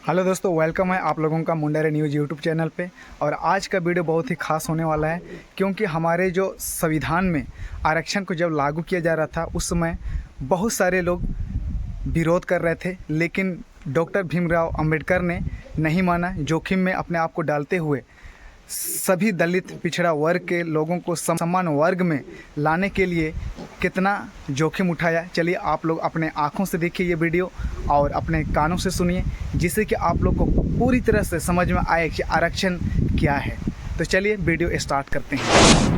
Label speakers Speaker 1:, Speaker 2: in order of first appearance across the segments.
Speaker 1: Hello दोस्तों, welcome है आप लोगों का मुंडेरे न्यूज़ यूट्यूब चैनल पे। और आज का वीडियो बहुत ही खास होने वाला है क्योंकि हमारे जो संविधान में आरक्षण को जब लागू किया जा रहा था उस समय बहुत सारे लोग विरोध कर रहे थे, लेकिन डॉक्टर भीमराव अंबेडकर ने नहीं माना। जोखिम में अपने आप को डालते हुए सभी दलित पिछड़ा वर्ग के लोगों को समान वर्ग में लाने के लिए कितना जोखिम उठाया। चलिए आप लोग अपने आँखों से देखिए ये वीडियो और अपने कानों से सुनिए, जिससे कि आप लोग को पूरी तरह से समझ में आए कि आरक्षण क्या है। तो चलिए वीडियो स्टार्ट करते हैं।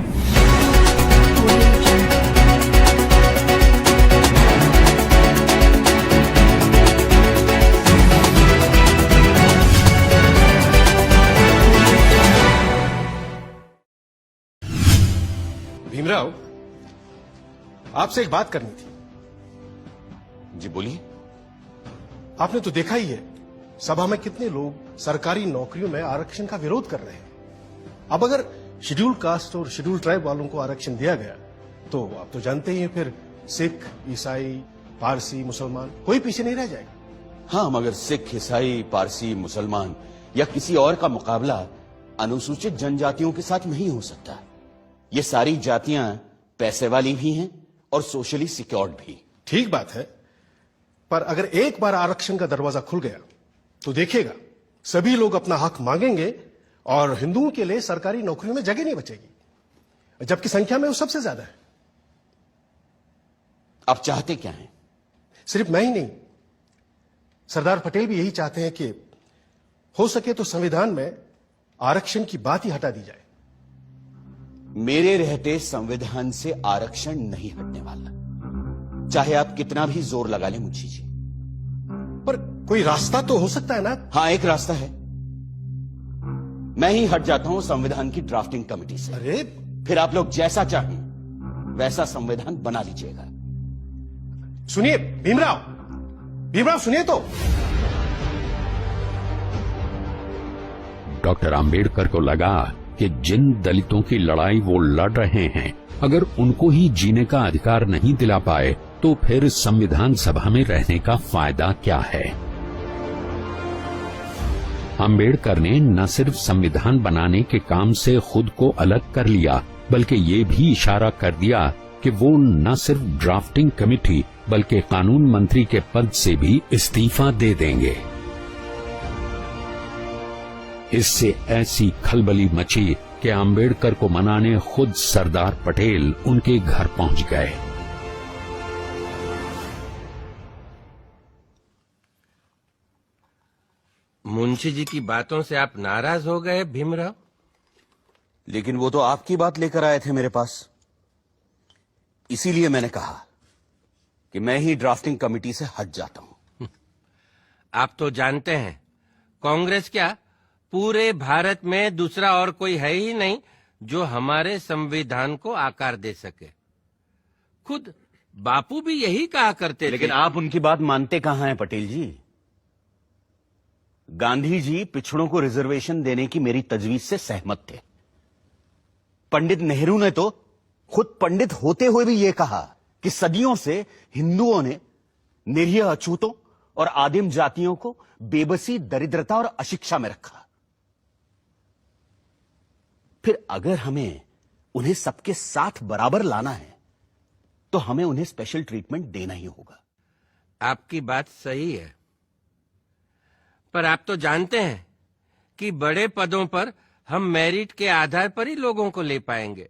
Speaker 2: भीमराव, आपसे एक बात करनी थी।
Speaker 3: जी बोलिए।
Speaker 2: आपने तो देखा ही है सभा में कितने लोग सरकारी नौकरियों में आरक्षण का विरोध कर रहे हैं। अब अगर शेड्यूल कास्ट और शेड्यूल ट्राइब वालों को आरक्षण दिया गया तो आप तो जानते ही हैं, फिर सिख, ईसाई, पारसी, मुसलमान कोई पीछे नहीं रह जाएगा।
Speaker 3: हाँ, मगर सिख, ईसाई, पारसी, मुसलमान या किसी और का मुकाबला अनुसूचित जनजातियों के साथ नहीं हो सकता। ये सारी जातियां पैसे वाली भी हैं और सोशली सिक्योर्ड भी।
Speaker 2: ठीक बात है, पर अगर एक बार आरक्षण का दरवाजा खुल गया तो देखिएगा सभी लोग अपना हक मांगेंगे और हिंदुओं के लिए सरकारी नौकरियों में जगह नहीं बचेगी, जबकि संख्या में वो सबसे ज्यादा है।
Speaker 3: आप चाहते क्या हैं?
Speaker 2: सिर्फ मैं ही नहीं, सरदार पटेल भी यही चाहते हैं कि हो सके तो संविधान में आरक्षण की बात ही हटा दी जाए।
Speaker 3: मेरे रहते संविधान से आरक्षण नहीं हटने वाला, चाहे आप कितना भी जोर लगा लें मुंशी जी।
Speaker 2: पर कोई रास्ता तो हो सकता है ना?
Speaker 3: हाँ, एक रास्ता है। मैं ही हट जाता हूं संविधान की ड्राफ्टिंग कमेटी से।
Speaker 2: अरे
Speaker 3: फिर आप लोग जैसा चाहें वैसा संविधान बना लीजिएगा।
Speaker 2: सुनिए भीमराव, भीमराव सुनिए तो।
Speaker 4: डॉक्टर अंबेडकर को लगा कि जिन दलितों की लड़ाई वो लड़ रहे हैं, अगर उनको ही जीने का अधिकार नहीं दिला पाए तो फिर संविधान सभा में रहने का फायदा क्या है। अंबेडकर ने न सिर्फ संविधान बनाने के काम से खुद को अलग कर लिया, बल्कि ये भी इशारा कर दिया कि वो न सिर्फ ड्राफ्टिंग कमेटी बल्कि कानून मंत्री के पद से भी इस्तीफा दे देंगे। इससे ऐसी खलबली मची कि अंबेडकर को मनाने खुद सरदार पटेल उनके घर पहुंच गए।
Speaker 5: मुंशी जी की बातों से आप नाराज हो गए भीमराव?
Speaker 3: लेकिन वो तो आपकी बात लेकर आए थे मेरे पास, इसीलिए मैंने कहा कि मैं ही ड्राफ्टिंग कमेटी से हट जाता हूं।
Speaker 5: आप तो जानते हैं कांग्रेस क्या पूरे भारत में दूसरा और कोई है ही नहीं जो हमारे संविधान को आकार दे सके। खुद बापू भी यही कहा करते थे।
Speaker 3: लेकिन आप उनकी बात मानते कहां हैं पटेल जी? गांधी जी पिछड़ों को रिजर्वेशन देने की मेरी तजवीज से सहमत थे। पंडित नेहरू ने तो खुद पंडित होते हुए भी यह कहा कि सदियों से हिंदुओं ने निरीह अछूतों और आदिम जातियों को बेबसी, दरिद्रता और अशिक्षा में रखा। फिर अगर हमें उन्हें सबके साथ बराबर लाना है तो हमें उन्हें स्पेशल ट्रीटमेंट देना ही होगा।
Speaker 5: आपकी बात सही है, पर आप तो जानते हैं कि बड़े पदों पर हम मेरिट के आधार पर ही लोगों को ले पाएंगे।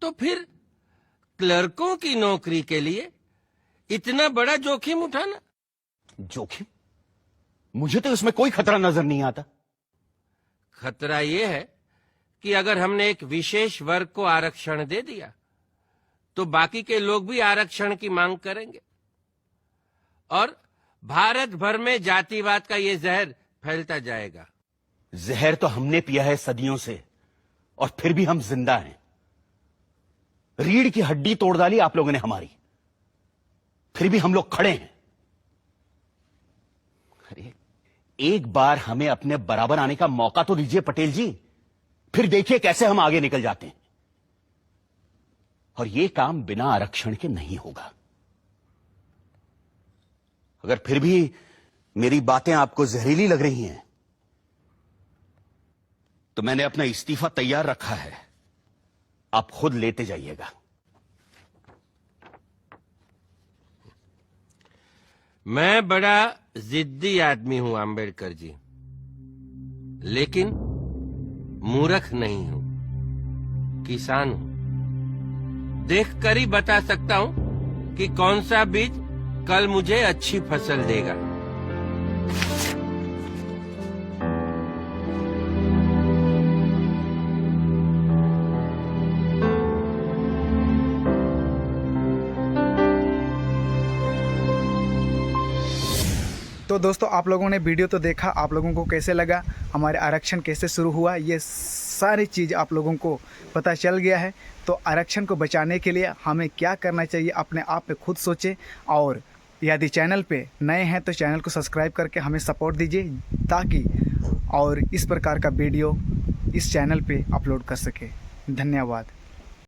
Speaker 5: तो फिर क्लर्कों की नौकरी के लिए इतना बड़ा जोखिम उठाना?
Speaker 3: जोखिम? मुझे तो इसमें कोई खतरा नजर नहीं आता।
Speaker 5: खतरा यह है कि अगर हमने एक विशेष वर्ग को आरक्षण दे दिया तो बाकी के लोग भी आरक्षण की मांग करेंगे और भारत भर में जातिवाद का ये जहर फैलता जाएगा।
Speaker 3: जहर तो हमने पिया है सदियों से और फिर भी हम जिंदा हैं। रीढ़ की हड्डी तोड़ डाली आप लोगों ने हमारी, फिर भी हम लोग खड़े हैं। अरे एक बार हमें अपने बराबर आने का मौका तो दीजिए पटेल जी, फिर देखिए कैसे हम आगे निकल जाते हैं। और यह काम बिना आरक्षण के नहीं होगा। अगर फिर भी मेरी बातें आपको जहरीली लग रही हैं तो मैंने अपना इस्तीफा तैयार रखा है, आप खुद लेते जाइएगा।
Speaker 5: मैं बड़ा जिद्दी आदमी हूं आंबेडकर जी, लेकिन मूर्ख नहीं हूं, किसान हूं। देखकर ही बता सकता हूं कि कौन सा बीज कल मुझे अच्छी फसल देगा।
Speaker 1: तो दोस्तों, आप लोगों ने वीडियो तो देखा, आप लोगों को कैसे लगा, हमारे आरक्षण कैसे शुरू हुआ, ये सारी चीज़ आप लोगों को पता चल गया है। तो आरक्षण को बचाने के लिए हमें क्या करना चाहिए, अपने आप पे खुद सोचें। और यदि चैनल पे नए हैं तो चैनल को सब्सक्राइब करके हमें सपोर्ट दीजिए, ताकि और इस प्रकार का वीडियो इस चैनल पे अपलोड कर सके। धन्यवाद।